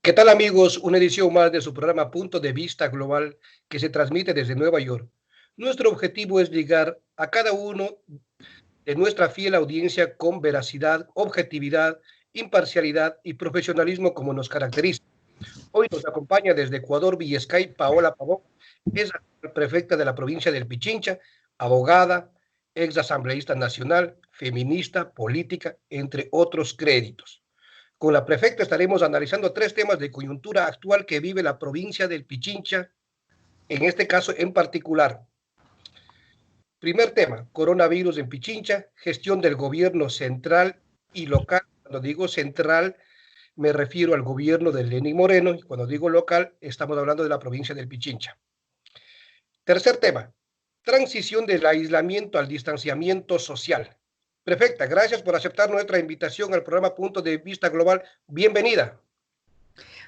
¿Qué tal, amigos? Una edición más de su programa Punto de Vista Global que se transmite desde Nueva York. Nuestro objetivo es llegar a cada uno de nuestra fiel audiencia con veracidad, objetividad, imparcialidad y profesionalismo como nos caracteriza. Hoy nos acompaña desde Ecuador, Villescay, Paola Pavón, es la prefecta de la provincia del Pichincha, abogada, ex asambleísta nacional, feminista, política, entre otros créditos. Con la prefecta estaremos analizando tres temas de coyuntura actual que vive la provincia del Pichincha, en este caso en particular. Primer tema, coronavirus en Pichincha, gestión del gobierno central y local. Cuando digo central, me refiero al gobierno de Lenín Moreno, y cuando digo local, estamos hablando de la provincia del Pichincha. Tercer tema, transición del aislamiento al distanciamiento social. Prefecta, gracias por aceptar nuestra invitación al programa Punto de Vista Global. Bienvenida.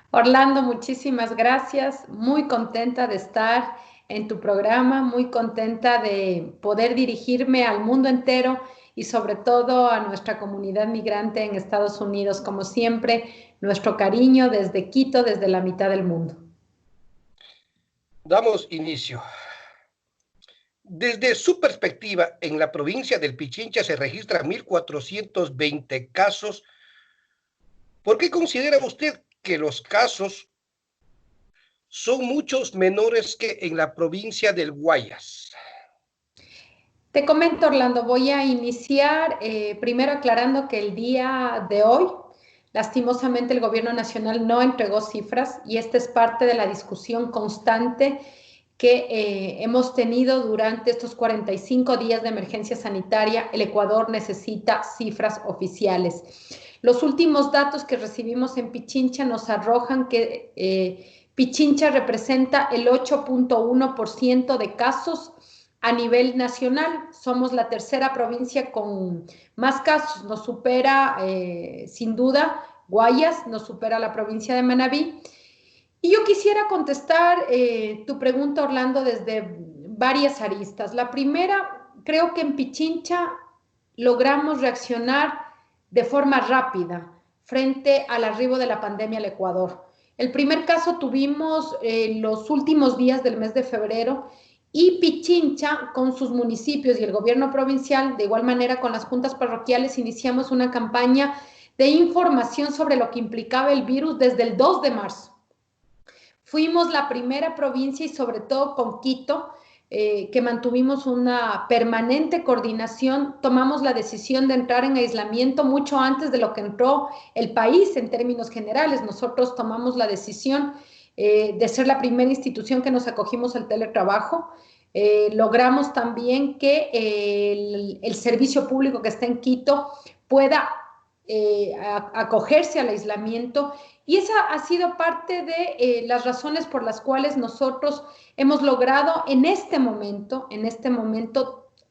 Orlando, muchísimas gracias. Muy contenta de estar en tu programa, muy contenta de poder dirigirme al mundo entero y sobre todo a nuestra comunidad migrante en Estados Unidos. Como siempre, nuestro cariño desde Quito, desde la mitad del mundo. Damos inicio. Desde su perspectiva, en la provincia del Pichincha se registran 1.420 casos. ¿Por qué considera usted que los casos son muchos menores que en la provincia del Guayas? Te comento, Orlando, voy a iniciar primero aclarando que el día de hoy, lastimosamente, el gobierno nacional no entregó cifras y esta es parte de la discusión constante que hemos tenido durante estos 45 días de emergencia sanitaria. El Ecuador necesita cifras oficiales. Los últimos datos que recibimos en Pichincha nos arrojan que Pichincha representa el 8.1% de casos a nivel nacional. Somos la tercera provincia con más casos. Nos supera, sin duda, Guayas, nos supera la provincia de Manabí. Y yo quisiera contestar tu pregunta, Orlando, desde varias aristas. La primera, creo que en Pichincha logramos reaccionar de forma rápida frente al arribo de la pandemia al Ecuador. El primer caso tuvimos los últimos días del mes de febrero y Pichincha, con sus municipios y el gobierno provincial, de igual manera con las juntas parroquiales, iniciamos una campaña de información sobre lo que implicaba el virus desde el 2 de marzo. Fuimos la primera provincia y sobre todo con Quito, que mantuvimos una permanente coordinación, tomamos la decisión de entrar en aislamiento mucho antes de lo que entró el país en términos generales. Nosotros tomamos la decisión de ser la primera institución que nos acogimos al teletrabajo. Logramos también que el servicio público que está en Quito pueda acogerse al aislamiento, y esa ha sido parte de las razones por las cuales nosotros hemos logrado en este momento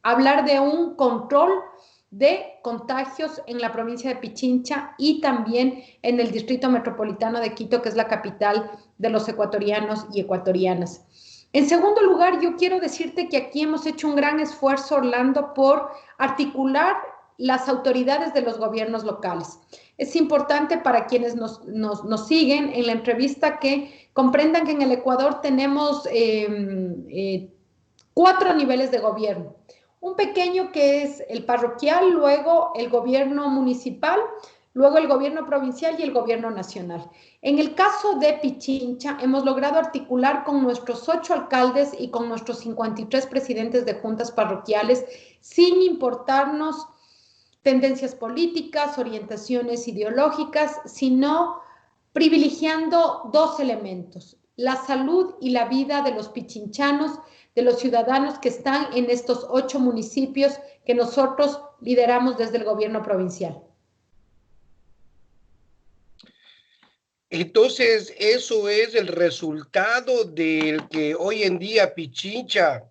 hablar de un control de contagios en la provincia de Pichincha y también en el distrito metropolitano de Quito, que es la capital de los ecuatorianos y ecuatorianas. En segundo lugar, yo quiero decirte que aquí hemos hecho un gran esfuerzo, Orlando, por articular las autoridades de los gobiernos locales. Es importante para quienes nos siguen en la entrevista que comprendan que en el Ecuador tenemos 4 niveles de gobierno. Un pequeño que es el parroquial, luego el gobierno municipal, luego el gobierno provincial y el gobierno nacional. En el caso de Pichincha, hemos logrado articular con nuestros 8 alcaldes y con nuestros 53 presidentes de juntas parroquiales, sin importarnos tendencias políticas, orientaciones ideológicas, sino privilegiando 2 elementos: la salud y la vida de los pichinchanos, de los ciudadanos que están en estos 8 municipios que nosotros lideramos desde el gobierno provincial. Entonces, eso es el resultado del que hoy en día Pichincha,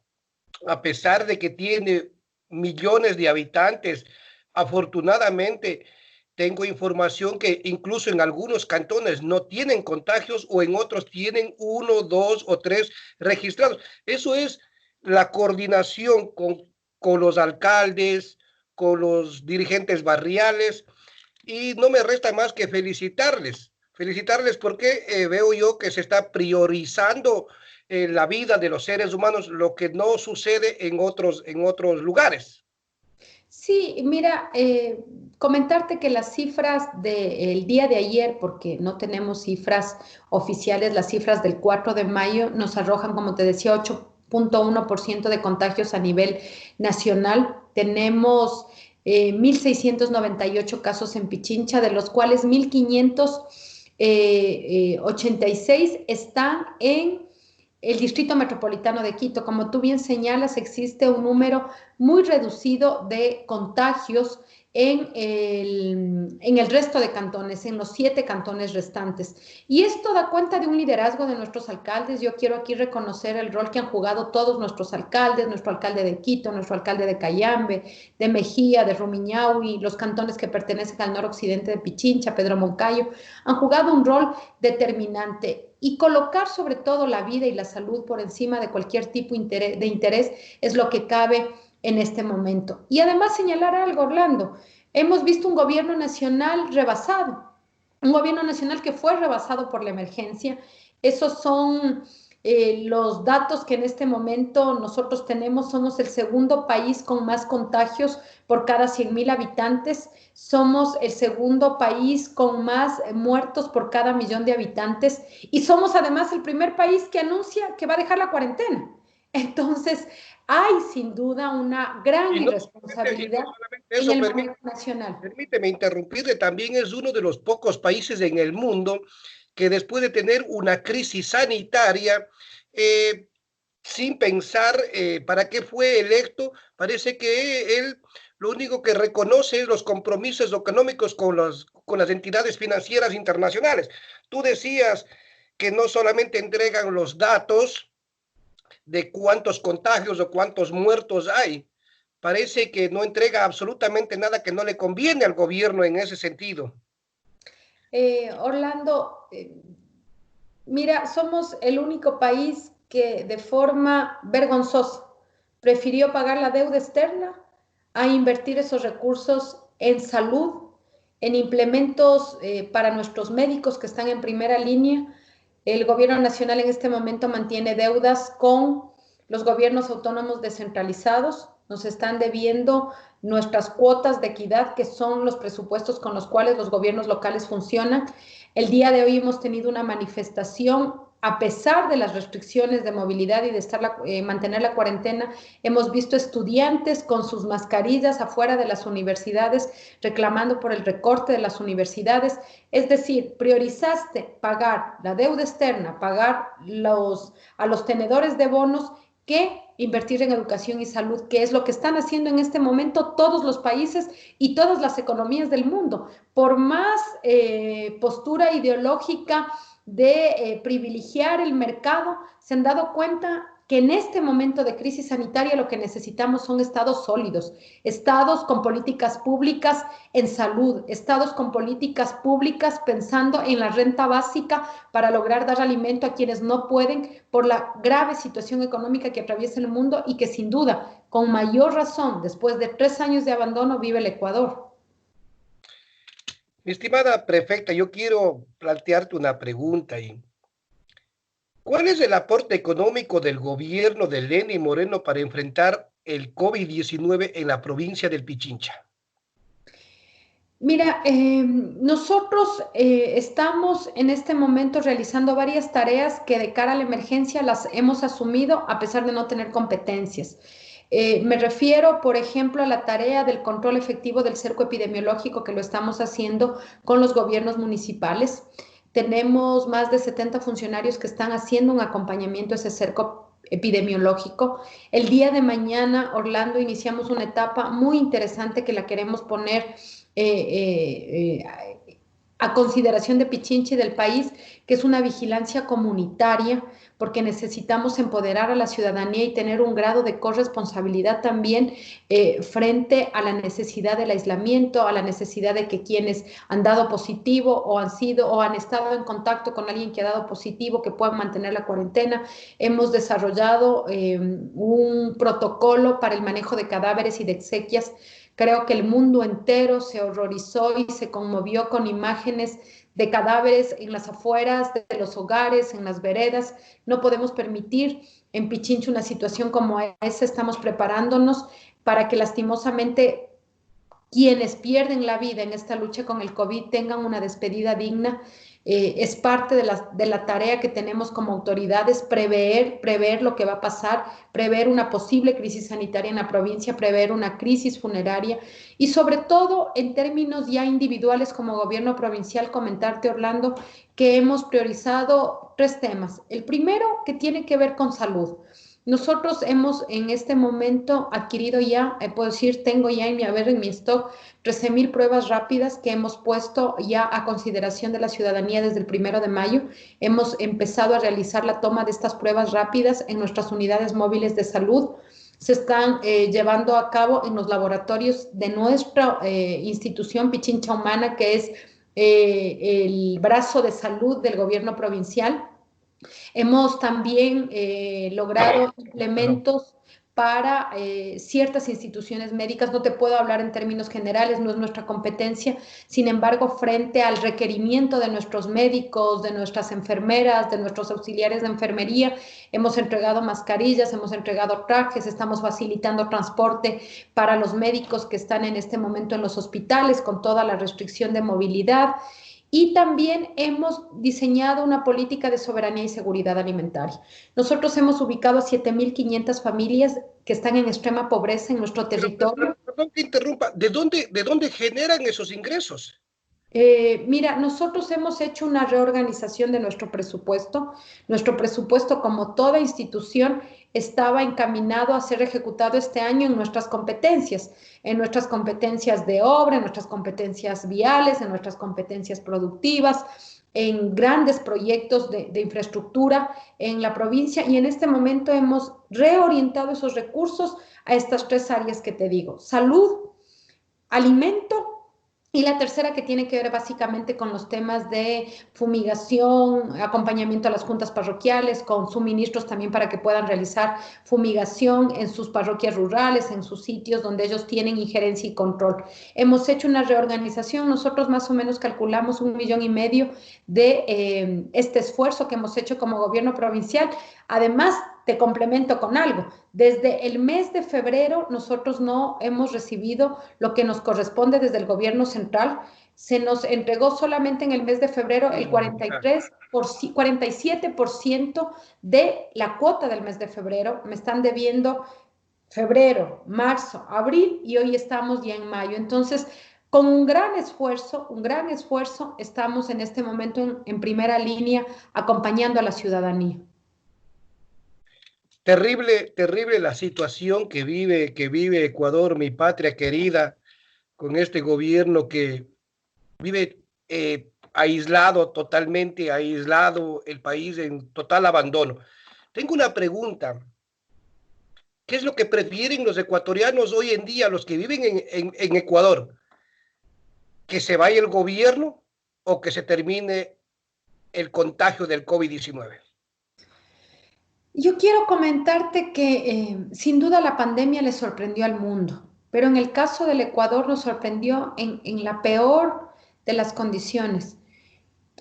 a pesar de que tiene millones de habitantes, afortunadamente tengo información que incluso en algunos cantones no tienen contagios o en otros tienen 1, 2 o 3 registrados. Eso es la coordinación con los alcaldes, con los dirigentes barriales, y no me resta más que felicitarles felicitarles porque veo yo que se está priorizando la vida de los seres humanos, lo que no sucede en otros lugares. Sí, mira, comentarte que las cifras del día de ayer, porque no tenemos cifras oficiales, las cifras del 4 de mayo nos arrojan, como te decía, 8,1% de contagios a nivel nacional. Tenemos 1.698 casos en Pichincha, de los cuales 1.586 están en el Distrito Metropolitano de Quito. Como tú bien señalas, existe un número muy reducido de contagios en el resto de cantones, en los 7 cantones restantes. Y esto da cuenta de un liderazgo de nuestros alcaldes. Yo quiero aquí reconocer el rol que han jugado todos nuestros alcaldes, nuestro alcalde de Quito, nuestro alcalde de Cayambe, de Mejía, de Rumiñahui, los cantones que pertenecen al noroccidente de Pichincha, Pedro Moncayo, han jugado un rol determinante. Y colocar sobre todo la vida y la salud por encima de cualquier tipo de interés es lo que cabe en este momento. Y además señalar algo, Orlando, hemos visto un gobierno nacional rebasado, un gobierno nacional que fue rebasado por la emergencia. Esos son los datos que en este momento nosotros tenemos. Somos el segundo país con más contagios por cada 100,000 habitantes. Somos el segundo país con más muertos por cada 1.000.000 de habitantes. Y somos además el primer país que anuncia que va a dejar la cuarentena. Entonces, hay sin duda una gran irresponsabilidad en el manejo nacional. Permíteme interrumpirle, también es uno de los pocos países en el mundo que después de tener una crisis sanitaria, eh, sin pensar para qué fue electo, parece que él lo único que reconoce es los compromisos económicos con las entidades financieras internacionales. Tú decías que no solamente entregan los datos de cuántos contagios o cuántos muertos hay, parece que no entrega absolutamente nada que no le conviene al gobierno en ese sentido. Orlando, mira, somos el único país que de forma vergonzosa prefirió pagar la deuda externa a invertir esos recursos en salud, en implementos para nuestros médicos que están en primera línea. El gobierno nacional en este momento mantiene deudas con los gobiernos autónomos descentralizados. Nos están debiendo nuestras cuotas de equidad, que son los presupuestos con los cuales los gobiernos locales funcionan. El día de hoy hemos tenido una manifestación, a pesar de las restricciones de movilidad y de mantener la cuarentena. Hemos visto estudiantes con sus mascarillas afuera de las universidades reclamando por el recorte de las universidades. Es decir, priorizaste pagar la deuda externa, pagar a los tenedores de bonos, que invertir en educación y salud, que es lo que están haciendo en este momento todos los países y todas las economías del mundo. Por más postura ideológica de privilegiar el mercado, se han dado cuenta que en este momento de crisis sanitaria lo que necesitamos son estados sólidos, estados con políticas públicas en salud, estados con políticas públicas pensando en la renta básica para lograr dar alimento a quienes no pueden por la grave situación económica que atraviesa el mundo y que sin duda, con mayor razón, después de 3 años de abandono, vive el Ecuador. Mi estimada prefecta, yo quiero plantearte una pregunta ahí. ¿Cuál es el aporte económico del gobierno de Lenín Moreno para enfrentar el COVID-19 en la provincia del Pichincha? Mira, nosotros estamos en este momento realizando varias tareas que de cara a la emergencia las hemos asumido a pesar de no tener competencias. Me refiero, por ejemplo, a la tarea del control efectivo del cerco epidemiológico, que lo estamos haciendo con los gobiernos municipales. Tenemos más de 70 funcionarios que están haciendo un acompañamiento a ese cerco epidemiológico. El día de mañana, Orlando, iniciamos una etapa muy interesante que la queremos poner a consideración de Pichincha y del país, que es una vigilancia comunitaria, porque necesitamos empoderar a la ciudadanía y tener un grado de corresponsabilidad también frente a la necesidad del aislamiento, a la necesidad de que quienes han dado positivo o han estado en contacto con alguien que ha dado positivo, que puedan mantener la cuarentena. Hemos desarrollado un protocolo para el manejo de cadáveres y de exequias. Creo que el mundo entero se horrorizó y se conmovió con imágenes de cadáveres en las afueras de los hogares, en las veredas. No podemos permitir en Pichincha una situación como esa. Estamos preparándonos para que lastimosamente quienes pierden la vida en esta lucha con el COVID tengan una despedida digna. Es parte de la tarea que tenemos como autoridades, prever lo que va a pasar, prever una posible crisis sanitaria en la provincia, prever una crisis funeraria y sobre todo en términos ya individuales como gobierno provincial, comentarte, Orlando, que hemos priorizado 3 temas. El primero, que tiene que ver con salud. Nosotros hemos en este momento adquirido ya, puedo decir, tengo ya en mi stock 13,000 pruebas rápidas que hemos puesto ya a consideración de la ciudadanía desde el 1 de mayo. Hemos empezado a realizar la toma de estas pruebas rápidas en nuestras unidades móviles de salud. Se están llevando a cabo en los laboratorios de nuestra institución Pichincha Humana, que es el brazo de salud del gobierno provincial. Hemos también logrado implementos para ciertas instituciones médicas. No te puedo hablar en términos generales, no es nuestra competencia. Sin embargo, frente al requerimiento de nuestros médicos, de nuestras enfermeras, de nuestros auxiliares de enfermería, hemos entregado mascarillas, hemos entregado trajes, estamos facilitando transporte para los médicos que están en este momento en los hospitales con toda la restricción de movilidad. Y también hemos diseñado una política de soberanía y seguridad alimentaria. Nosotros hemos ubicado a 7,500 familias que están en extrema pobreza en nuestro territorio. Perdón que interrumpa, de dónde generan esos ingresos? Mira, nosotros hemos hecho una reorganización de nuestro presupuesto. Nuestro presupuesto, como toda institución, estaba encaminado a ser ejecutado este año en nuestras competencias de obra, en nuestras competencias viales, en nuestras competencias productivas, en grandes proyectos de infraestructura en la provincia, y en este momento hemos reorientado esos recursos a estas 3 áreas que te digo: salud, alimento, y la tercera, que tiene que ver básicamente con los temas de fumigación, acompañamiento a las juntas parroquiales, con suministros también para que puedan realizar fumigación en sus parroquias rurales, en sus sitios donde ellos tienen injerencia y control. Hemos hecho una reorganización. Nosotros más o menos calculamos 1,5 millones de este esfuerzo que hemos hecho como gobierno provincial. Además, te complemento con algo. Desde el mes de febrero nosotros no hemos recibido lo que nos corresponde desde el gobierno central. Se nos entregó solamente en el mes de febrero el 47% de la cuota del mes de febrero. Me están debiendo febrero, marzo, abril, y hoy estamos ya en mayo. Entonces, con un gran esfuerzo, estamos en este momento en primera línea acompañando a la ciudadanía. Terrible, terrible la situación que vive Ecuador, mi patria querida, con este gobierno que vive aislado, totalmente aislado, el país en total abandono. Tengo una pregunta. ¿Qué es lo que prefieren los ecuatorianos hoy en día, los que viven en Ecuador? ¿Que se vaya el gobierno o que se termine el contagio del COVID-19? Yo quiero comentarte que sin duda la pandemia le sorprendió al mundo, pero en el caso del Ecuador nos sorprendió en la peor de las condiciones.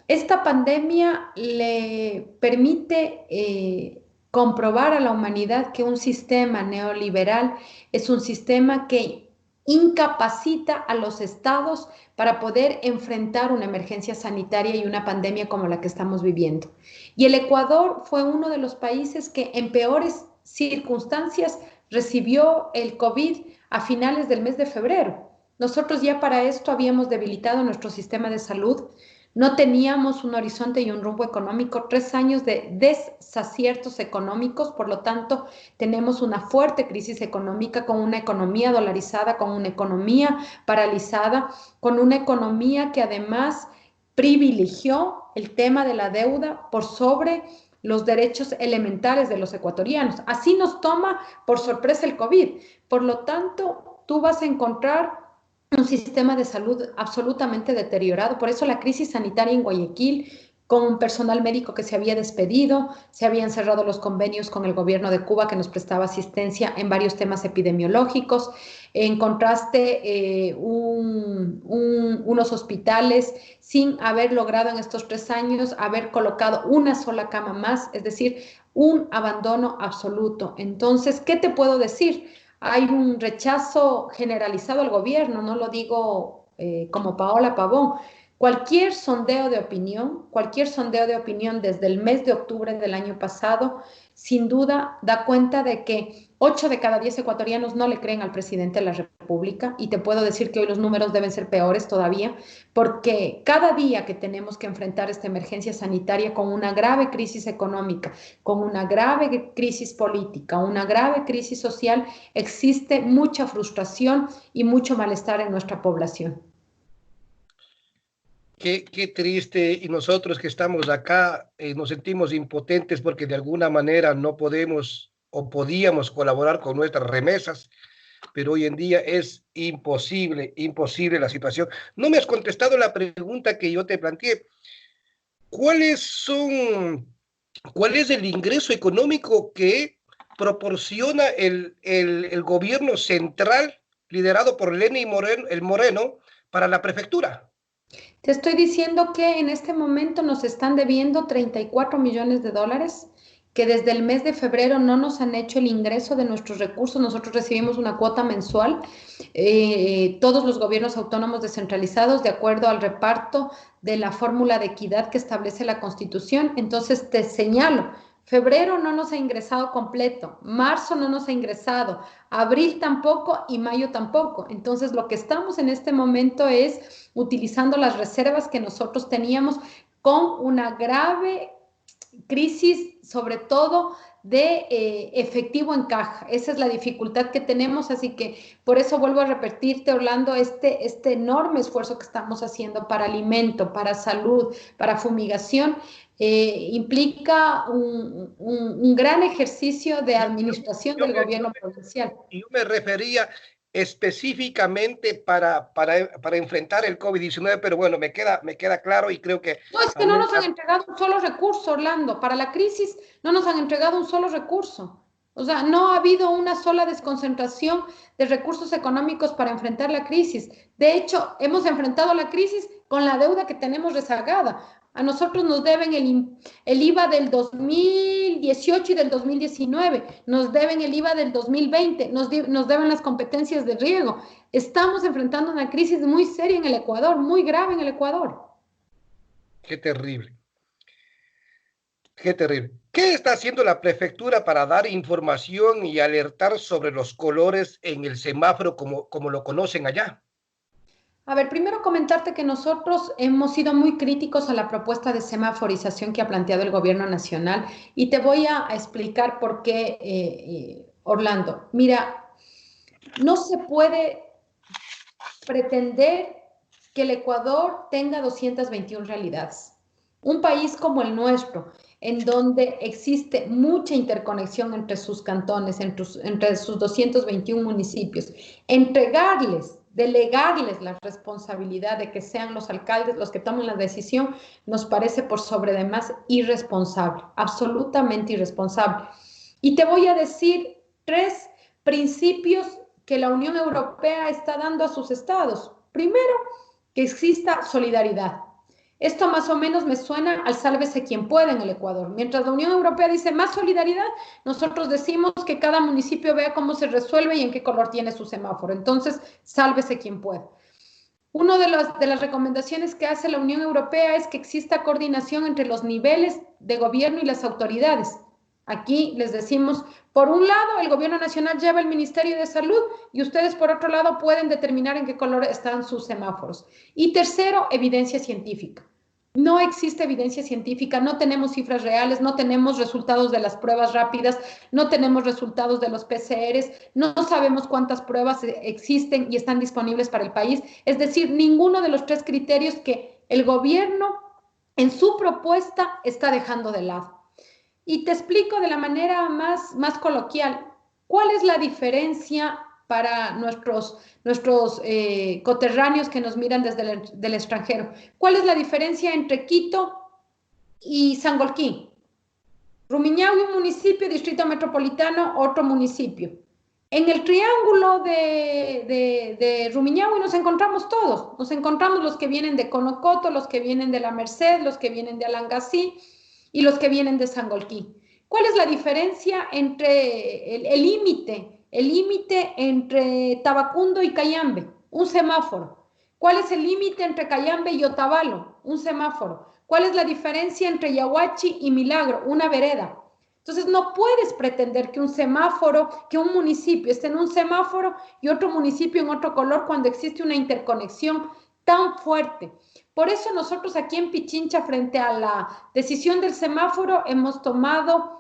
Esta pandemia le permite comprobar a la humanidad que un sistema neoliberal es un sistema que incapacita a los estados para poder enfrentar una emergencia sanitaria y una pandemia como la que estamos viviendo. Y el Ecuador fue uno de los países que en peores circunstancias recibió el COVID a finales del mes de febrero. Nosotros ya para esto habíamos debilitado nuestro sistema de salud. No teníamos un horizonte y un rumbo económico, 3 años de desaciertos económicos. Por lo tanto, tenemos una fuerte crisis económica, con una economía dolarizada, con una economía paralizada, con una economía que además privilegió el tema de la deuda por sobre los derechos elementales de los ecuatorianos. Así nos toma por sorpresa el COVID. Por lo tanto, tú vas a encontrar un sistema de salud absolutamente deteriorado. Por eso la crisis sanitaria en Guayaquil, con un personal médico que se había despedido, se habían cerrado los convenios con el gobierno de Cuba que nos prestaba asistencia en varios temas epidemiológicos. Encontraste unos hospitales, sin haber logrado en estos 3 años haber colocado una sola cama más, es decir, un abandono absoluto. Entonces, ¿qué te puedo decir? Hay un rechazo generalizado al gobierno, no lo digo como Paola Pavón. Cualquier sondeo de opinión desde el mes de octubre del año pasado, sin duda da cuenta de que 8 de cada 10 ecuatorianos no le creen al presidente de la República, y te puedo decir que hoy los números deben ser peores todavía, porque cada día que tenemos que enfrentar esta emergencia sanitaria con una grave crisis económica, con una grave crisis política, una grave crisis social, existe mucha frustración y mucho malestar en nuestra población. Qué triste, y nosotros que estamos acá nos sentimos impotentes porque de alguna manera no podemos o podíamos colaborar con nuestras remesas, pero hoy en día es imposible, imposible la situación. No me has contestado la pregunta que yo te planteé. ¿Cuáles son, ¿Cuál es el ingreso económico que proporciona el gobierno central liderado por Lenín Moreno, el Moreno, para la prefectura? Te estoy diciendo que en este momento nos están debiendo 34 millones de dólares, que desde el mes de febrero no nos han hecho el ingreso de nuestros recursos. Nosotros recibimos una cuota mensual, todos los gobiernos autónomos descentralizados, de acuerdo al reparto de la fórmula de equidad que establece la Constitución. Entonces, te señalo, febrero no nos ha ingresado completo, marzo no nos ha ingresado, abril tampoco y mayo tampoco. Entonces, lo que estamos en este momento es utilizando las reservas que nosotros teníamos, con una grave crisis, sobre todo de efectivo en caja. Esa es la dificultad que tenemos, así que por eso vuelvo a repetirte, Orlando, este enorme esfuerzo que estamos haciendo para alimento, para salud, para fumigación, implica un gran ejercicio de administración Yo del me, gobierno provincial. yo me refería específicamente para enfrentar el COVID-19, pero bueno, me queda claro y creo que No, es que no también nos han entregado un solo recurso, Orlando. Para la crisis no nos han entregado un solo recurso. O sea, no ha habido una sola desconcentración de recursos económicos para enfrentar la crisis. De hecho, hemos enfrentado la crisis con la deuda que tenemos rezagada. A nosotros nos deben el IVA del 2018 y del 2019, nos deben el IVA del 2020, nos deben las competencias de riego. Estamos enfrentando una crisis muy seria en el Ecuador, muy grave en el Ecuador. qué terrible, qué terrible. ¿Qué está haciendo la prefectura para dar información y alertar sobre los colores en el semáforo como lo conocen allá? A ver, primero comentarte que nosotros hemos sido muy críticos a la propuesta de semaforización que ha planteado el gobierno nacional, y te voy a explicar por qué, Orlando. Mira, no se puede pretender que el Ecuador tenga 221 realidades. Un país como el nuestro, en donde existe mucha interconexión entre sus cantones, entre sus 221 municipios, delegarles la responsabilidad de que sean los alcaldes los que tomen la decisión, nos parece por sobre demás irresponsable, absolutamente irresponsable. Y te voy a decir 3 principios que la Unión Europea está dando a sus estados. Primero, que exista solidaridad. Esto más o menos me suena al sálvese quien pueda en el Ecuador. Mientras la Unión Europea dice más solidaridad, nosotros decimos que cada municipio vea cómo se resuelve y en qué color tiene su semáforo. Entonces, sálvese quien pueda. Una de las recomendaciones que hace la Unión Europea es que exista coordinación entre los niveles de gobierno y las autoridades. Aquí les decimos, por un lado, el gobierno nacional lleva el Ministerio de Salud, y ustedes por otro lado pueden determinar en qué color están sus semáforos. Y tercero, evidencia científica. No existe evidencia científica, no tenemos cifras reales, no tenemos resultados de las pruebas rápidas, no tenemos resultados de los PCRs, no sabemos cuántas pruebas existen y están disponibles para el país. Es decir, ninguno de los 3 criterios que el gobierno en su propuesta está dejando de lado. Y te explico de la manera más coloquial, ¿cuál es la diferencia para nuestros coterráneos que nos miran desde el extranjero? ¿Cuál es la diferencia entre Quito y Sangolquí? Rumiñahui, un municipio, distrito metropolitano, otro municipio. En el triángulo de Rumiñahui nos encontramos todos. Nos encontramos los que vienen de Conocoto, los que vienen de la Merced, los que vienen de Alangasí y los que vienen de Sangolquí. ¿Cuál es la diferencia entre el límite entre Tabacundo y Cayambe? Un semáforo. ¿Cuál es el límite entre Cayambe y Otavalo? Un semáforo. ¿Cuál es la diferencia entre Yahuachi y Milagro? Una vereda. Entonces no puedes pretender que un semáforo, que un municipio esté en un semáforo y otro municipio en otro color cuando existe una interconexión tan fuerte. Por eso nosotros aquí en Pichincha, frente a la decisión del semáforo, hemos tomado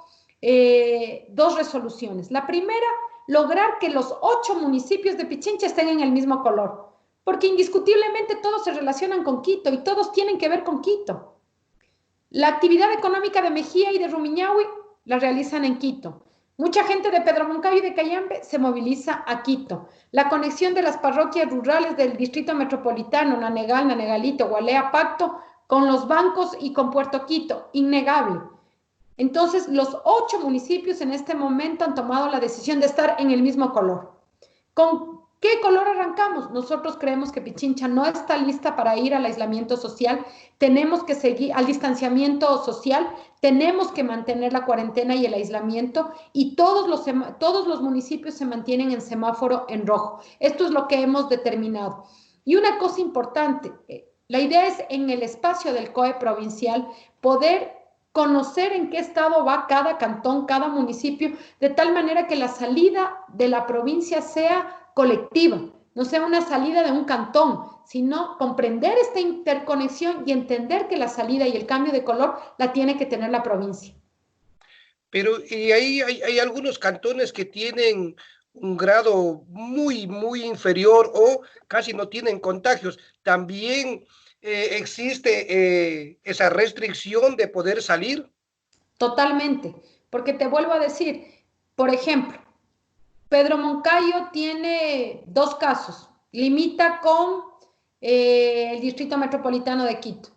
dos resoluciones. La primera, lograr que los 8 municipios de Pichincha estén en el mismo color, porque indiscutiblemente todos se relacionan con Quito y todos tienen que ver con Quito. La actividad económica de Mejía y de Rumiñahui la realizan en Quito. Mucha gente de Pedro Moncayo y de Cayambe se moviliza a Quito. La conexión de las parroquias rurales del distrito metropolitano, Nanegal, Nanegalito, Gualea, Pacto, con los bancos y con Puerto Quito, innegable. Entonces, los 8 municipios en este momento han tomado la decisión de estar en el mismo color. ¿Con qué color arrancamos? Nosotros creemos que Pichincha no está lista para ir al aislamiento social, tenemos que seguir al distanciamiento social, tenemos que mantener la cuarentena y el aislamiento y todos los municipios se mantienen en semáforo en rojo. Esto es lo que hemos determinado. Y una cosa importante, la idea es en el espacio del COE provincial poder conocer en qué estado va cada cantón, cada municipio, de tal manera que la salida de la provincia sea colectiva, no sea una salida de un cantón, sino comprender esta interconexión y entender que la salida y el cambio de color la tiene que tener la provincia. Pero y ahí hay algunos cantones que tienen un grado muy inferior o casi no tienen contagios. También existe esa restricción de poder salir. Totalmente, porque te vuelvo a decir, por ejemplo, Pedro Moncayo tiene 2 casos, limita con el Distrito Metropolitano de Quito.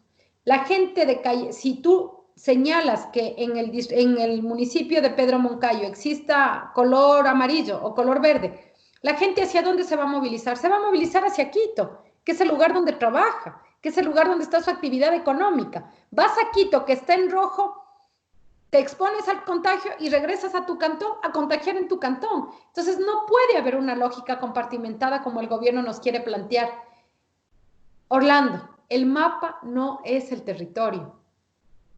La gente de calle, si tú señalas que en el municipio de Pedro Moncayo exista color amarillo o color verde, la gente ¿hacia dónde se va a movilizar? Se va a movilizar hacia Quito, que es el lugar donde trabaja, que es el lugar donde está su actividad económica. Vas a Quito, que está en rojo, te expones al contagio y regresas a tu cantón a contagiar en tu cantón. Entonces no puede haber una lógica compartimentada como el gobierno nos quiere plantear. Orlando, el mapa no es el territorio.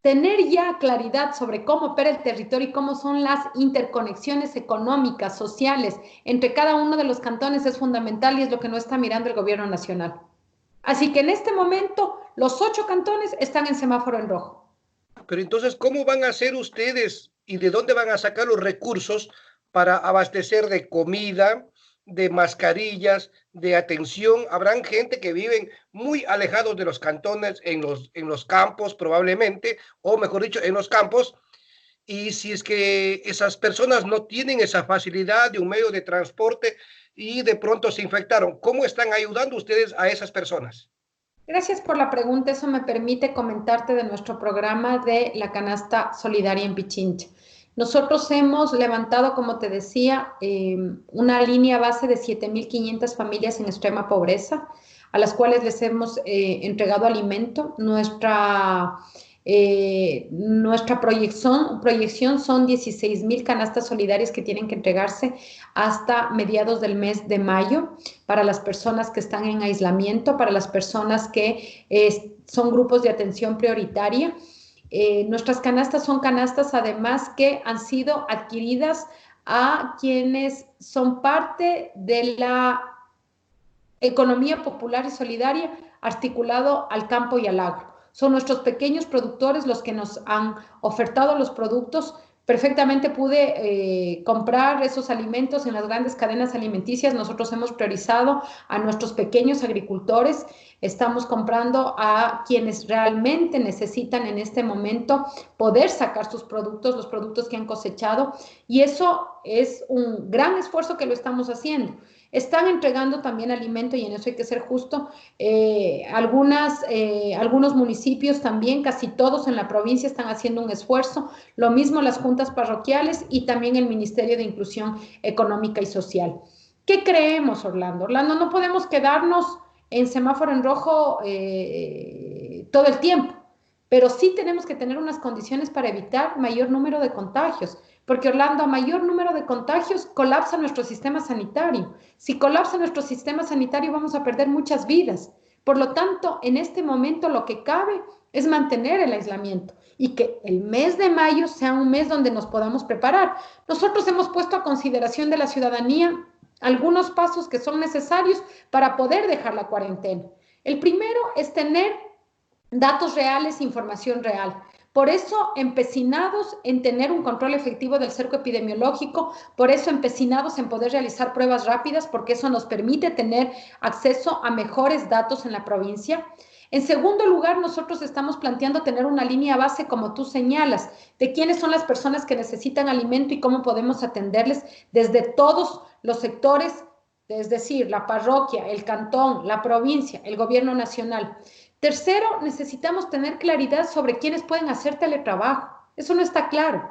Tener ya claridad sobre cómo opera el territorio y cómo son las interconexiones económicas, sociales entre cada uno de los cantones es fundamental y es lo que no está mirando el gobierno nacional. Así que en este momento los 8 cantones están en semáforo en rojo. Pero entonces, ¿cómo van a hacer ustedes y de dónde van a sacar los recursos para abastecer de comida, de mascarillas, de atención? Habrán gente que viven muy alejados de los cantones, en los campos probablemente, o mejor dicho, en los campos. Y si es que esas personas no tienen esa facilidad de un medio de transporte y de pronto se infectaron, ¿cómo están ayudando ustedes a esas personas? Gracias por la pregunta. Eso me permite comentarte de nuestro programa de la canasta solidaria en Pichincha. Nosotros hemos levantado, como te decía, una línea base de 7.500 familias en extrema pobreza, a las cuales les hemos entregado alimento. Nuestra proyección son 16.000 canastas solidarias que tienen que entregarse hasta mediados del mes de mayo para las personas que están en aislamiento, para las personas que son grupos de atención prioritaria. Nuestras canastas son canastas además que han sido adquiridas a quienes son parte de la economía popular y solidaria articulado al campo y al agro. Son nuestros pequeños productores los que nos han ofertado los productos. Perfectamente pude comprar esos alimentos en las grandes cadenas alimenticias. Nosotros hemos priorizado a nuestros pequeños agricultores. Estamos comprando a quienes realmente necesitan en este momento poder sacar sus productos, los productos que han cosechado. Y eso es un gran esfuerzo que lo estamos haciendo. Están entregando también alimento y en eso hay que ser justo. Algunos municipios también, casi todos en la provincia están haciendo un esfuerzo. Lo mismo las juntas parroquiales y también el Ministerio de Inclusión Económica y Social. ¿Qué creemos, Orlando? Orlando, no podemos quedarnos en semáforo en rojo todo el tiempo, pero sí tenemos que tener unas condiciones para evitar mayor número de contagios, porque Orlando, a mayor número de contagios, colapsa nuestro sistema sanitario. Si colapsa nuestro sistema sanitario, vamos a perder muchas vidas. Por lo tanto, en este momento lo que cabe es mantener el aislamiento y que el mes de mayo sea un mes donde nos podamos preparar. Nosotros hemos puesto a consideración de la ciudadanía algunos pasos que son necesarios para poder dejar la cuarentena. El primero es tener datos reales, información real. Por eso, empecinados en tener un control efectivo del cerco epidemiológico, por eso empecinados en poder realizar pruebas rápidas, porque eso nos permite tener acceso a mejores datos en la provincia. En segundo lugar, nosotros estamos planteando tener una línea base, como tú señalas, de quiénes son las personas que necesitan alimento y cómo podemos atenderles desde todos los sectores, es decir, la parroquia, el cantón, la provincia, el gobierno nacional. Tercero, necesitamos tener claridad sobre quiénes pueden hacer teletrabajo. Eso no está claro.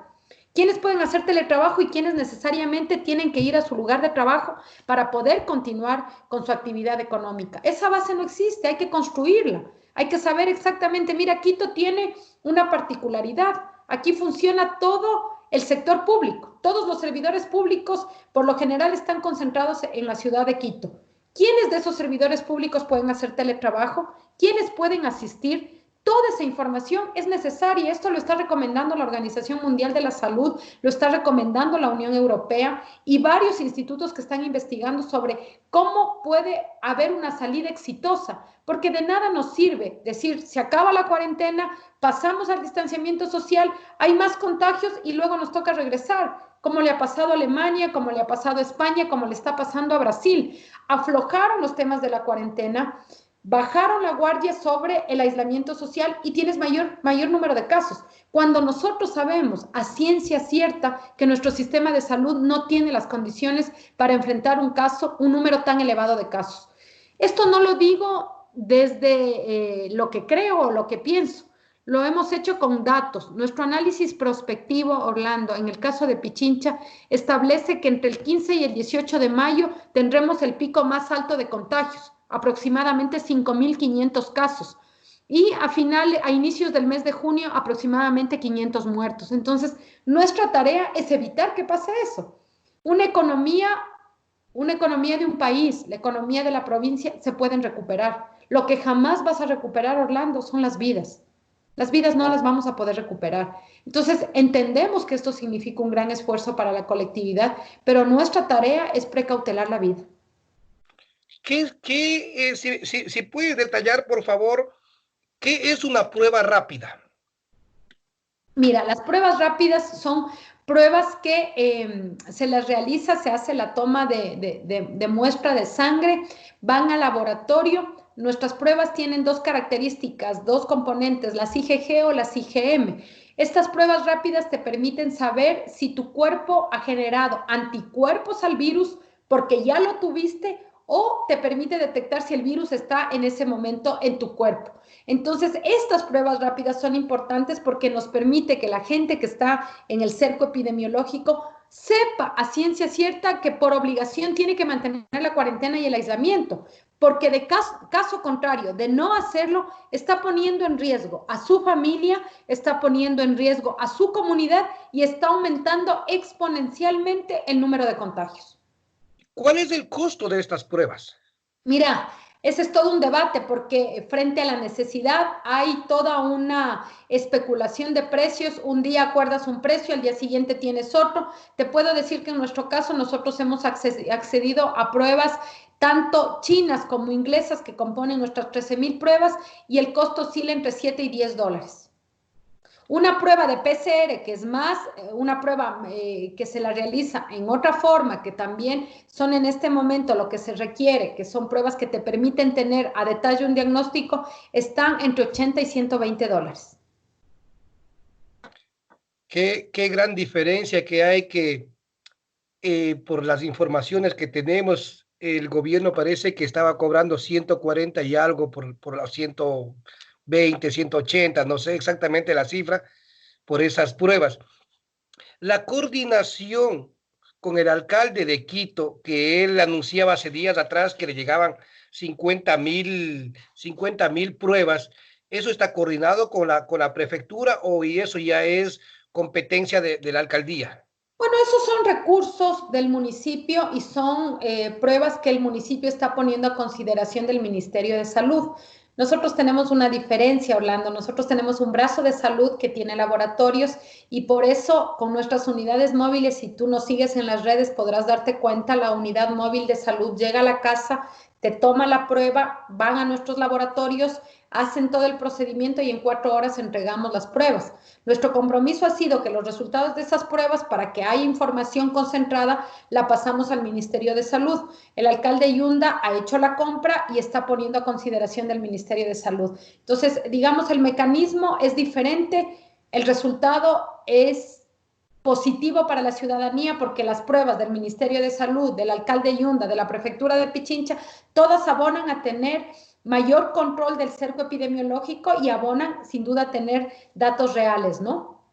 ¿Quiénes pueden hacer teletrabajo y quiénes necesariamente tienen que ir a su lugar de trabajo para poder continuar con su actividad económica? Esa base no existe, hay que construirla. Hay que saber exactamente, mira, Quito tiene una particularidad. Aquí funciona todo el sector público. Todos los servidores públicos, por lo general, están concentrados en la ciudad de Quito. ¿Quiénes de esos servidores públicos pueden hacer teletrabajo? ¿Quiénes pueden asistir? Toda esa información es necesaria. Esto lo está recomendando la Organización Mundial de la Salud, lo está recomendando la Unión Europea y varios institutos que están investigando sobre cómo puede haber una salida exitosa, porque de nada nos sirve decir, se acaba la cuarentena, pasamos al distanciamiento social, hay más contagios y luego nos toca regresar, como le ha pasado a Alemania, como le ha pasado a España, como le está pasando a Brasil. Aflojaron los temas de la cuarentena, bajaron la guardia sobre el aislamiento social y tienes mayor número de casos. Cuando nosotros sabemos a ciencia cierta que nuestro sistema de salud no tiene las condiciones para enfrentar un número tan elevado de casos. Esto no lo digo desde lo que creo o lo que pienso. Lo hemos hecho con datos. Nuestro análisis prospectivo, Orlando, en el caso de Pichincha, establece que entre el 15 y el 18 de mayo tendremos el pico más alto de contagios, aproximadamente 5.500 casos. Y a inicios del mes de junio, aproximadamente 500 muertos. Entonces, nuestra tarea es evitar que pase eso. Una economía de un país, la economía de la provincia, se pueden recuperar. Lo que jamás vas a recuperar, Orlando, son las vidas. Las vidas no las vamos a poder recuperar. Entonces, entendemos que esto significa un gran esfuerzo para la colectividad, pero nuestra tarea es precautelar la vida. Si puedes detallar, por favor, qué es una prueba rápida? Mira, las pruebas rápidas son pruebas que se les realiza, se hace la toma de muestra de sangre, van al laboratorio. Nuestras pruebas tienen dos características, dos componentes, las IgG o las IgM. Estas pruebas rápidas te permiten saber si tu cuerpo ha generado anticuerpos al virus porque ya lo tuviste o te permite detectar si el virus está en ese momento en tu cuerpo. Entonces, estas pruebas rápidas son importantes porque nos permite que la gente que está en el cerco epidemiológico sepa a ciencia cierta que por obligación tiene que mantener la cuarentena y el aislamiento, porque de caso contrario, de no hacerlo, está poniendo en riesgo a su familia, está poniendo en riesgo a su comunidad y está aumentando exponencialmente el número de contagios. ¿Cuál es el costo de estas pruebas? Mira, ese es todo un debate porque frente a la necesidad hay toda una especulación de precios. Un día acuerdas un precio, al día siguiente tienes otro. Te puedo decir que en nuestro caso nosotros hemos accedido a pruebas tanto chinas como inglesas que componen nuestras 13,000 pruebas y el costo oscila entre 7 y 10 dólares. Una prueba de PCR, que es más, una prueba que se la realiza en otra forma, que también son en este momento lo que se requiere, que son pruebas que te permiten tener a detalle un diagnóstico, están entre 80 y 120 dólares. Qué gran diferencia que hay que, por las informaciones que tenemos, el gobierno parece que estaba cobrando 140 y algo por los 120, 180, no sé exactamente la cifra, por esas pruebas. La coordinación con el alcalde de Quito, que él anunciaba hace días atrás que le llegaban 50.000 pruebas, ¿eso está coordinado con la prefectura o y eso ya es competencia de la alcaldía? Bueno, esos son recursos del municipio y son pruebas que el municipio está poniendo a consideración del Ministerio de Salud. Nosotros tenemos una diferencia, Orlando. Nosotros tenemos un brazo de salud que tiene laboratorios y por eso con nuestras unidades móviles, si tú nos sigues en las redes, podrás darte cuenta, la unidad móvil de salud llega a la casa, te toma la prueba, van a nuestros laboratorios, hacen todo el procedimiento y en 4 horas entregamos las pruebas. Nuestro compromiso ha sido que los resultados de esas pruebas, para que haya información concentrada, la pasamos al Ministerio de Salud. El alcalde Yunda ha hecho la compra y está poniendo a consideración del Ministerio de Salud. Entonces, digamos, el mecanismo es diferente, el resultado es positivo para la ciudadanía porque las pruebas del Ministerio de Salud, del alcalde Yunda, de la prefectura de Pichincha, todas abonan a tener mayor control del cerco epidemiológico y abonan sin duda a tener datos reales, ¿no?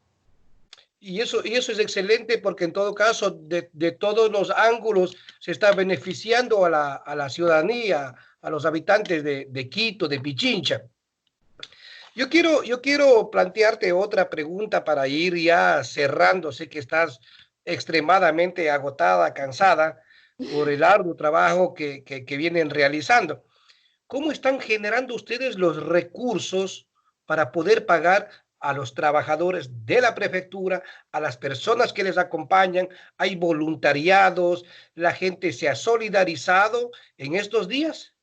Y eso es excelente porque en todo caso, de todos los ángulos, se está beneficiando a la ciudadanía, a los habitantes de Quito, de Pichincha. Yo quiero plantearte otra pregunta para ir ya cerrando. Sé que estás extremadamente agotada, cansada por el arduo trabajo que vienen realizando. ¿Cómo están generando ustedes los recursos para poder pagar a los trabajadores de la prefectura, a las personas que les acompañan? ¿Hay voluntariados? ¿La gente se ha solidarizado en estos días?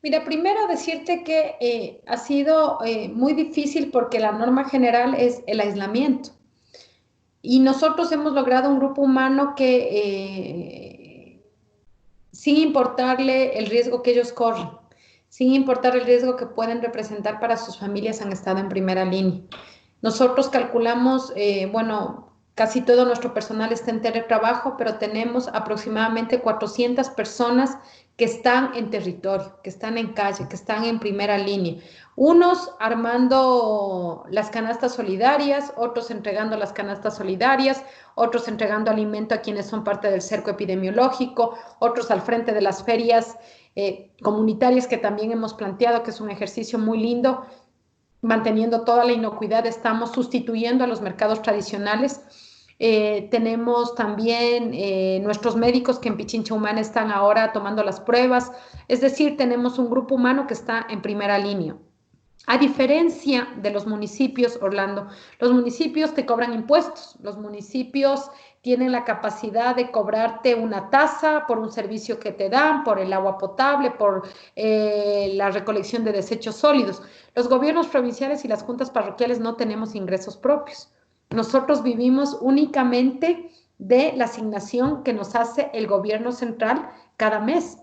Mira, primero decirte que ha sido muy difícil porque la norma general es el aislamiento. Y nosotros hemos logrado un grupo humano que, sin importarle el riesgo que ellos corren, sin importar el riesgo que pueden representar para sus familias, han estado en primera línea. Nosotros calculamos, bueno, casi todo nuestro personal está en teletrabajo, pero tenemos aproximadamente 400 personas que están en territorio, que están en calle, que están en primera línea. Unos armando las canastas solidarias, otros entregando las canastas solidarias, otros entregando alimento a quienes son parte del cerco epidemiológico, otros al frente de las ferias comunitarias que también hemos planteado, que es un ejercicio muy lindo, manteniendo toda la inocuidad, estamos sustituyendo a los mercados tradicionales. Tenemos también nuestros médicos que en Pichincha Humana están ahora tomando las pruebas, es decir, tenemos un grupo humano que está en primera línea. A diferencia de los municipios, Orlando, los municipios te cobran impuestos, los municipios tienen la capacidad de cobrarte una tasa por un servicio que te dan, por el agua potable, por la recolección de desechos sólidos. Los gobiernos provinciales y las juntas parroquiales no tenemos ingresos propios. Nosotros vivimos únicamente de la asignación que nos hace el gobierno central cada mes.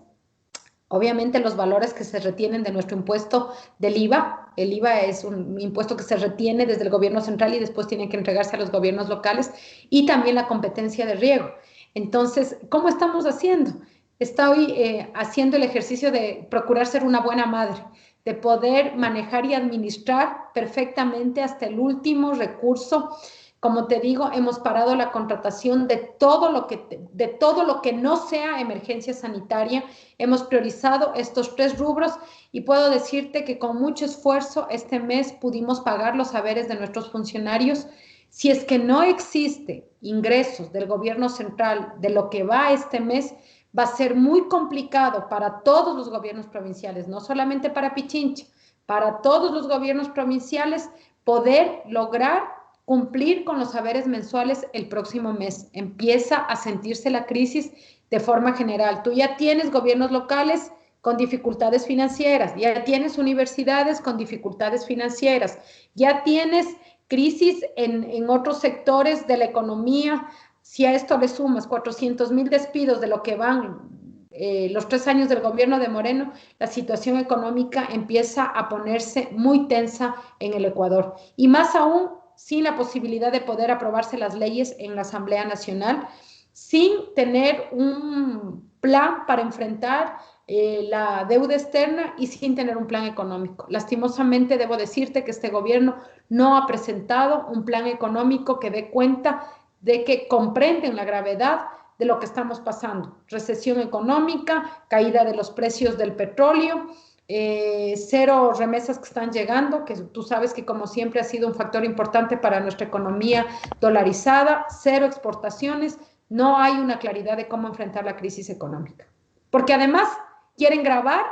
Obviamente los valores que se retienen de nuestro impuesto del IVA, el IVA es un impuesto que se retiene desde el gobierno central y después tiene que entregarse a los gobiernos locales, y también la competencia de riego. Entonces, ¿cómo estamos haciendo? Estoy haciendo el ejercicio de procurar ser una buena madre, de poder manejar y administrar perfectamente hasta el último recurso. Como te digo, hemos parado la contratación de todo lo que no sea emergencia sanitaria. Hemos priorizado estos 3 rubros y puedo decirte que con mucho esfuerzo este mes pudimos pagar los haberes de nuestros funcionarios. Si es que no existe ingresos del gobierno central de lo que va este mes, va a ser muy complicado para todos los gobiernos provinciales, no solamente para Pichincha, para todos los gobiernos provinciales, poder lograr cumplir con los haberes mensuales el próximo mes. Empieza a sentirse la crisis de forma general. Tú ya tienes gobiernos locales con dificultades financieras, ya tienes universidades con dificultades financieras, ya tienes crisis en otros sectores de la economía. Si a esto le sumas 400,000 despidos de lo que van los 3 años del gobierno de Moreno, la situación económica empieza a ponerse muy tensa en el Ecuador. Y más aún, sin la posibilidad de poder aprobarse las leyes en la Asamblea Nacional, sin tener plan para enfrentar la deuda externa y sin tener un plan económico. Lastimosamente debo decirte que este gobierno no ha presentado un plan económico que dé cuenta de que comprenden la gravedad de lo que estamos pasando. Recesión económica, caída de los precios del petróleo, cero remesas que están llegando, que tú sabes que como siempre ha sido un factor importante para nuestra economía dolarizada, cero exportaciones, no hay una claridad de cómo enfrentar la crisis económica. Porque además quieren grabar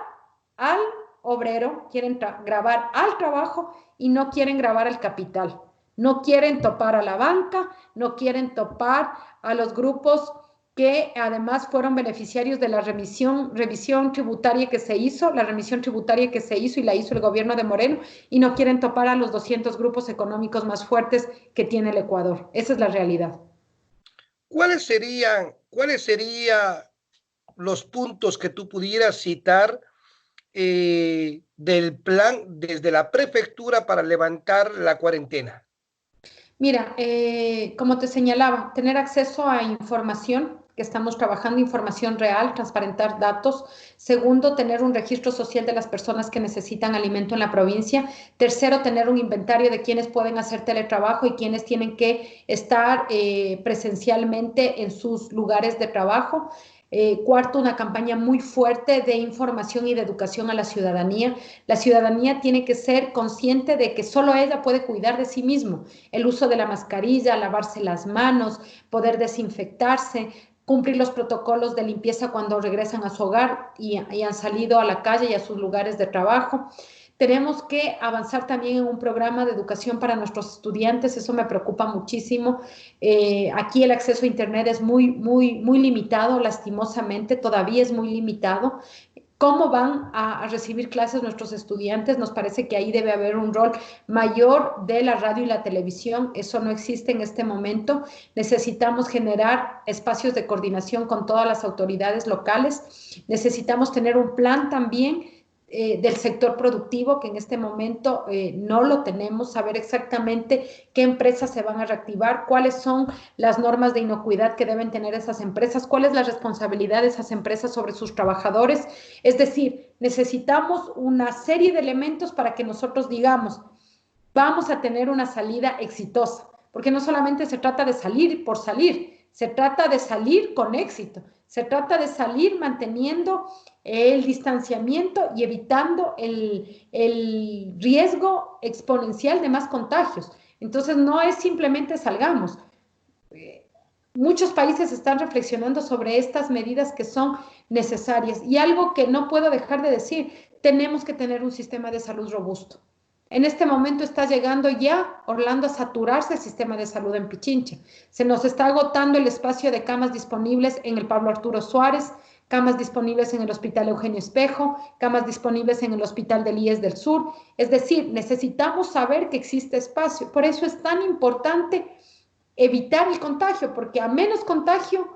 al obrero, quieren grabar al trabajo y no quieren grabar al capital. No quieren topar a la banca, no quieren topar a los grupos que además fueron beneficiarios de la revisión tributaria que se hizo, la remisión tributaria que se hizo y la hizo el gobierno de Moreno, y no quieren topar a los 200 grupos económicos más fuertes que tiene el Ecuador. Esa es la realidad. ¿Cuáles serían los puntos que tú pudieras citar del plan desde la prefectura para levantar la cuarentena? Mira, como te señalaba, tener acceso a información, que estamos trabajando información real, transparentar datos. Segundo, tener un registro social de las personas que necesitan alimento en la provincia. Tercero, tener un inventario de quienes pueden hacer teletrabajo y quienes tienen que estar presencialmente en sus lugares de trabajo. Cuarto, una campaña muy fuerte de información y de educación a la ciudadanía. La ciudadanía tiene que ser consciente de que solo ella puede cuidar de sí mismo. El uso de la mascarilla, lavarse las manos, poder desinfectarse, cumplir los protocolos de limpieza cuando regresan a su hogar y han salido a la calle y a sus lugares de trabajo. Tenemos que avanzar también en un programa de educación para nuestros estudiantes, eso me preocupa muchísimo. Aquí el acceso a Internet es muy limitado, lastimosamente, todavía es muy limitado. ¿Cómo van a recibir clases nuestros estudiantes? Nos parece que ahí debe haber un rol mayor de la radio y la televisión. Eso no existe en este momento. Necesitamos generar espacios de coordinación con todas las autoridades locales. Necesitamos tener un plan también del sector productivo, que en este momento no lo tenemos, saber exactamente qué empresas se van a reactivar, cuáles son las normas de inocuidad que deben tener esas empresas, cuál es la responsabilidad de esas empresas sobre sus trabajadores. Es decir, necesitamos una serie de elementos para que nosotros digamos, vamos a tener una salida exitosa, porque no solamente se trata de salir por salir, se trata de salir con éxito, se trata de salir manteniendo el distanciamiento y evitando el riesgo exponencial de más contagios. Entonces, no es simplemente salgamos. Muchos países están reflexionando sobre estas medidas que son necesarias. Y algo que no puedo dejar de decir, tenemos que tener un sistema de salud robusto. En este momento está llegando ya Orlando a saturarse el sistema de salud en Pichincha. Se nos está agotando el espacio de camas disponibles en el Pablo Arturo Suárez, camas disponibles en el Hospital Eugenio Espejo, camas disponibles en el Hospital del IES del Sur. Es decir, necesitamos saber que existe espacio. Por eso es tan importante evitar el contagio, porque a menos contagio,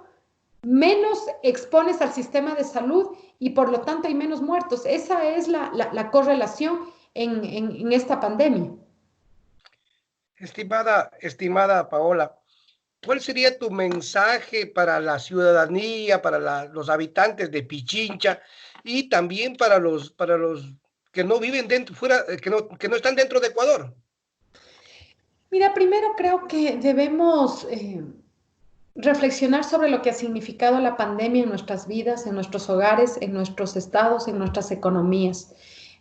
menos expones al sistema de salud y por lo tanto hay menos muertos. Esa es la correlación en esta pandemia. Estimada Paola, ¿cuál sería tu mensaje para la ciudadanía, para los habitantes de Pichincha y también para los que no viven dentro, fuera, que no están dentro de Ecuador? Mira, primero creo que debemos reflexionar sobre lo que ha significado la pandemia en nuestras vidas, en nuestros hogares, en nuestros estados, en nuestras economías.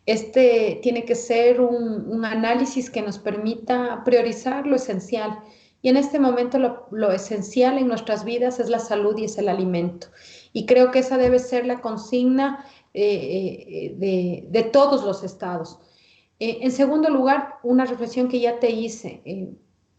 Este tiene que ser un análisis que nos permita priorizar lo esencial. Y en este momento lo esencial en nuestras vidas es la salud y es el alimento. Y creo que esa debe ser la consigna de todos los estados. En segundo lugar, una reflexión que ya te hice.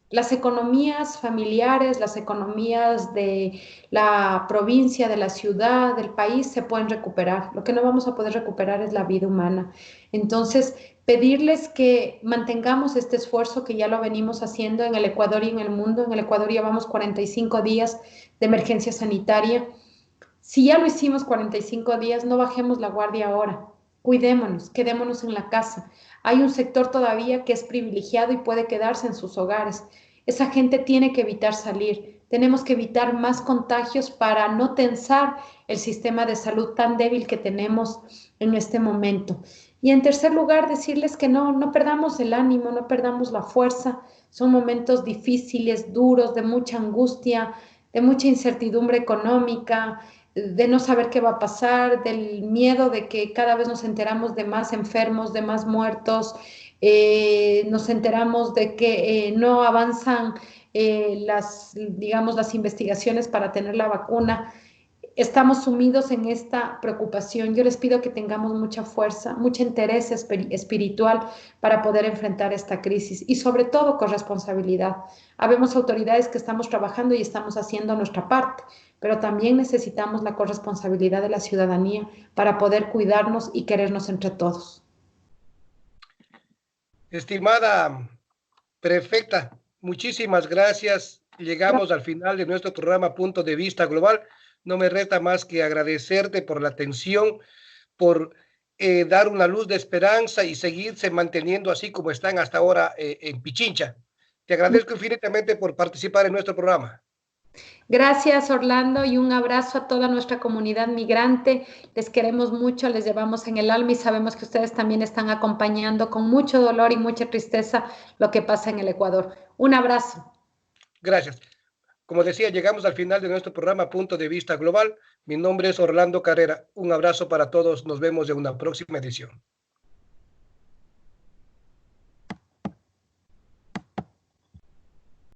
Las economías familiares, las economías de la provincia, de la ciudad, del país se pueden recuperar. Lo que no vamos a poder recuperar es la vida humana. Entonces, pedirles que mantengamos este esfuerzo que ya lo venimos haciendo en el Ecuador y en el mundo. En el Ecuador llevamos 45 días de emergencia sanitaria. Si ya lo hicimos 45 días, no bajemos la guardia ahora. Cuidémonos, quedémonos en la casa. Hay un sector todavía que es privilegiado y puede quedarse en sus hogares. Esa gente tiene que evitar salir. tenemos que evitar más contagios para no tensar el sistema de salud tan débil que tenemos en este momento. Y en tercer lugar, decirles que no perdamos el ánimo, no perdamos la fuerza. Son momentos difíciles, duros, de mucha angustia, de mucha incertidumbre económica, de no saber qué va a pasar, del miedo de que cada vez nos enteramos de más enfermos, de más muertos, nos enteramos de que no avanzan digamos, las investigaciones para tener la vacuna. Estamos sumidos en esta preocupación. Yo les pido que tengamos mucha fuerza, mucho interés espiritual para poder enfrentar esta crisis y sobre todo con responsabilidad. Habemos autoridades que estamos trabajando y estamos haciendo nuestra parte, pero también necesitamos la corresponsabilidad de la ciudadanía para poder cuidarnos y querernos entre todos. Estimada prefecta, muchísimas gracias. Llegamos al final de nuestro programa Punto de Vista Global. No me resta más que agradecerte por la atención, por dar una luz de esperanza y seguirse manteniendo así como están hasta ahora en Pichincha. Te agradezco infinitamente por participar en nuestro programa. Gracias, Orlando, y un abrazo a toda nuestra comunidad migrante. Les queremos mucho, les llevamos en el alma y sabemos que ustedes también están acompañando con mucho dolor y mucha tristeza lo que pasa en el Ecuador. Un abrazo. Gracias. Como decía, llegamos al final de nuestro programa Punto de Vista Global. Mi nombre es Orlando Carrera. Un abrazo para todos. Nos vemos en una próxima edición.